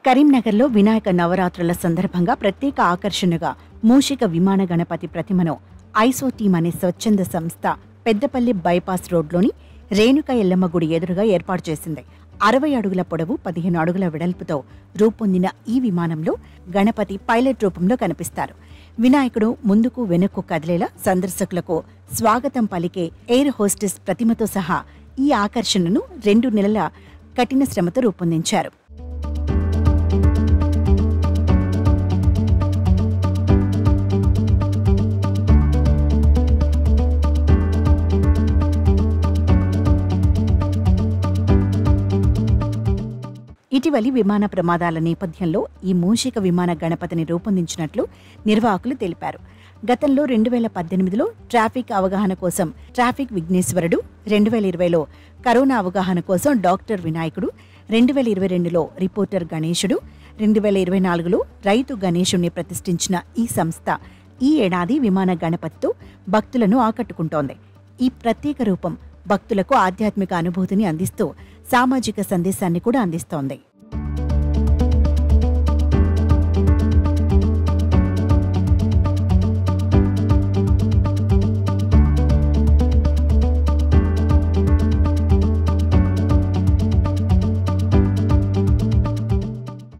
కరీంనగర్లో వినాయక నవరాత్రుల సందర్భంగా ప్రత్యేక ఆకర్షణగా మూషిక విమాన గణపతి ప్రతిమను ఐసో టీమ్ అనే స్వచ్ఛంద సంస్థ పెద్దపల్లి బైపాస్ రోడ్లోని రేణుక ఎల్లమ్మ గుడి ఎదురుగా ఏర్పాటు చేసింది. 60 అడుగుల పొడవు 15 అడుగుల వెడల్పుతో రూపొందిన ఈ విమానంలో గణపతి పైలట్ రూపంలో కనిపిస్తారు. వినాయకుడు ముందుకు వెనుక్కు కదిలేలా సందర్శకులకు స్వాగతం పలికే ఎయిర్ హోస్టెస్ ప్రతిమతో సహా ఈ ఆకర్షణను 2 నెలల కఠిన శ్రమతో రూపొందించారు. ఇటీవలి విమాన ప్రమాదాల నేపథ్యంలో ఈ మూషిక విమాన గణపతిని రూపొందించినట్లు నిర్వాహకులు తెలిపారు. గతంలో 2018లో ట్రాఫిక్ అవగాహన కోసం ట్రాఫిక్ విఘ్నేశ్వరుడు, 2020లో కరోనా అవగాహన కోసం డాక్టర్ వినాయకుడు, 2022లో రిపోర్టర్ గణేశుడు, 2024లో రైతు గణేశుణ్ణి ప్రతిష్ఠించిన ఈ సంస్థ ఈ ఏడాది విమాన గణపతితో భక్తులను ఆకట్టుకుంటోంది. ఈ ప్రత్యేక రూపం భక్తులకు ఆధ్యాత్మిక అనుభూతిని అందిస్తూ సామాజిక సందేశాన్ని కూడా అందిస్తోంది.